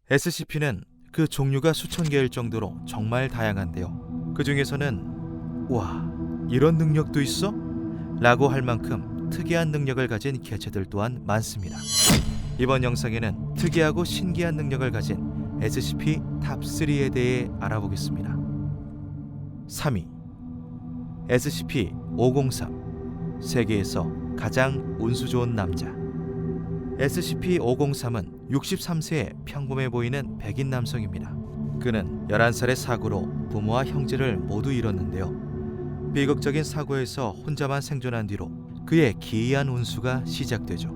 SCP는 그 종류가 수천 개일 정도로 정말 다양한데요. 그 중에서는 와, 이런 능력도 있어? 라고 할 만큼 특이한 능력을 가진 개체들 또한 많습니다. 이번 영상에는 특이하고 신기한 능력을 가진 SCP 탑3에 대해 알아보겠습니다. 3위 SCP-503 세계에서 가장 운수 좋은 남자. SCP-503은 63세의 평범해 보이는 백인 남성입니다. 그는 11살의 사고로 부모와 형제를 모두 잃었는데요. 비극적인 사고에서 혼자만 생존한 뒤로 그의 기이한 운수가 시작되죠.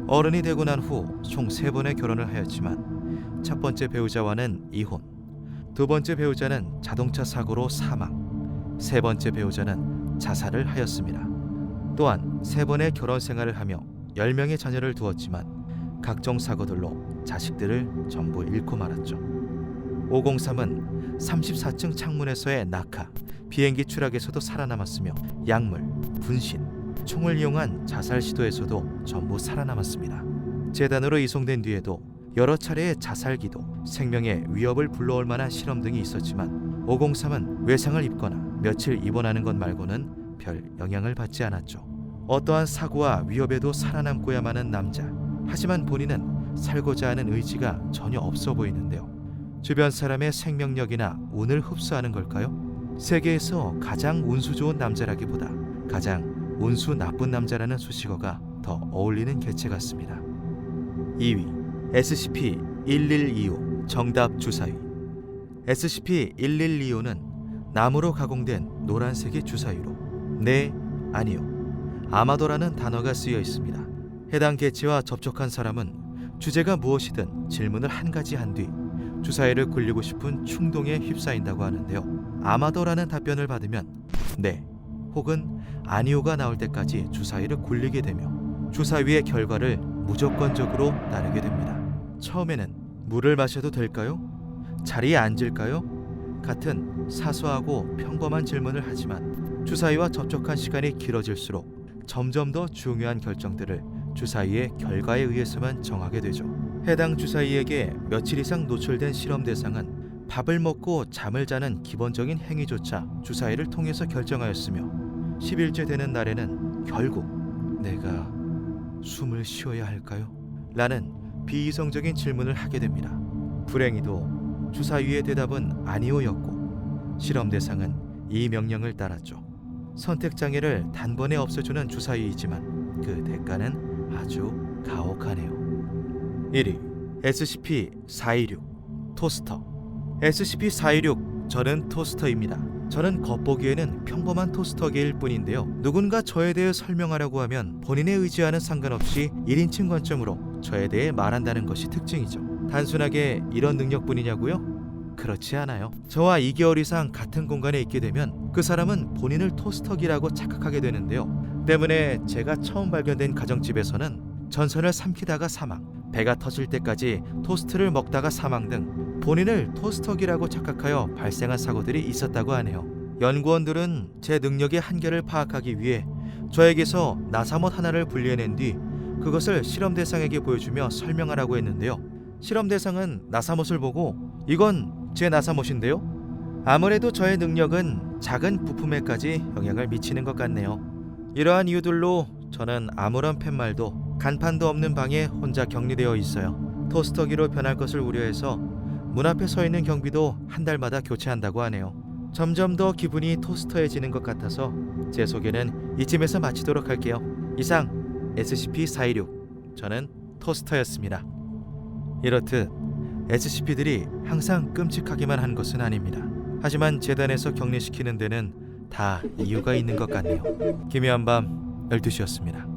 어른이 되고 난 후 총 3번의 결혼을 하였지만 첫 번째 배우자와는 이혼, 두 번째 배우자는 자동차 사고로 사망, 세 번째 배우자는 자살을 하였습니다. 또한 3번의 결혼 생활을 하며 10명의 자녀를 두었지만 각종 사고들로 자식들을 전부 잃고 말았죠. 503은 34층 창문에서의 낙하, 비행기 추락에서도 살아남았으며 약물, 분신, 총을 이용한 자살 시도에서도 전부 살아남았습니다. 재단으로 이송된 뒤에도 여러 차례의 자살기도, 생명의 위협을 불러올 만한 실험 등이 있었지만 503은 외상을 입거나 며칠 입원하는 것 말고는 별 영향을 받지 않았죠. 어떠한 사고와 위협에도 살아남고야만 하는 남자. 하지만 본인은 살고자 하는 의지가 전혀 없어 보이는데요. 주변 사람의 생명력이나 운을 흡수하는 걸까요? 세계에서 가장 운수 좋은 남자라기보다 가장 운수 나쁜 남자라는 수식어가 더 어울리는 개체 같습니다. 2위 SCP-1125 정답 주사위. SCP-1125는 나무로 가공된 노란색의 주사위로 네, 아니요, 아마도라는 단어가 쓰여 있습니다. 해당 개체와 접촉한 사람은 주제가 무엇이든 질문을 한 가지 한 뒤 주사위를 굴리고 싶은 충동에 휩싸인다고 하는데요. 아마도라는 답변을 받으면 네 혹은 아니오가 나올 때까지 주사위를 굴리게 되며 주사위의 결과를 무조건적으로 따르게 됩니다. 처음에는 물을 마셔도 될까요? 자리에 앉을까요? 같은 사소하고 평범한 질문을 하지만 주사위와 접촉한 시간이 길어질수록 점점 더 중요한 결정들을 주사위의 결과에 의해서만 정하게 되죠. 해당 주사위에게 며칠 이상 노출된 실험 대상은 밥을 먹고 잠을 자는 기본적인 행위조차 주사위를 통해서 결정하였으며 10일째 되는 날에는 결국 내가 숨을 쉬어야 할까요? 라는 비이성적인 질문을 하게 됩니다. 불행히도 주사위의 대답은 아니오였고 실험 대상은 이 명령을 따랐죠. 선택장애를 단번에 없애주는 주사위이지만 그 대가는 아주 가혹하네요. 1위 SCP-426 토스터. SCP-426 저는 토스터입니다. 저는 겉보기에는 평범한 토스터계일 뿐인데요. 누군가 저에 대해 설명하려고 하면 본인의 의지와는 상관없이 1인칭 관점으로 저에 대해 말한다는 것이 특징이죠. 단순하게 이런 능력뿐이냐고요? 그렇지 않아요. 저와 2개월 이상 같은 공간에 있게 되면 그 사람은 본인을 토스터기라고 착각하게 되는데요. 때문에 제가 처음 발견된 가정집에서는 전선을 삼키다가 사망, 배가 터질 때까지 토스트를 먹다가 사망 등 본인을 토스터기라고 착각하여 발생한 사고들이 있었다고 하네요. 연구원들은 제 능력의 한계를 파악하기 위해 저에게서 나사못 하나를 분리해낸 뒤 그것을 실험 대상에게 보여주며 설명하라고 했는데요. 실험 대상은 나사못을 보고 이건 제 나사못인데요? 아무래도 저의 능력은 작은 부품에까지 영향을 미치는 것 같네요. 이러한 이유들로 저는 아무런 팻말도 간판도 없는 방에 혼자 격리되어 있어요. 토스터기로 변할 것을 우려해서 문 앞에 서 있는 경비도 한 달마다 교체한다고 하네요. 점점 더 기분이 토스터해지는 것 같아서 제 소개는 이쯤에서 마치도록 할게요. 이상 SCP-426 저는 토스터였습니다. 이렇듯 SCP들이 항상 끔찍하기만 한 것은 아닙니다. 하지만 재단에서 격리시키는 데는 다 이유가 있는 것 같네요. 기묘한 밤 12시였습니다.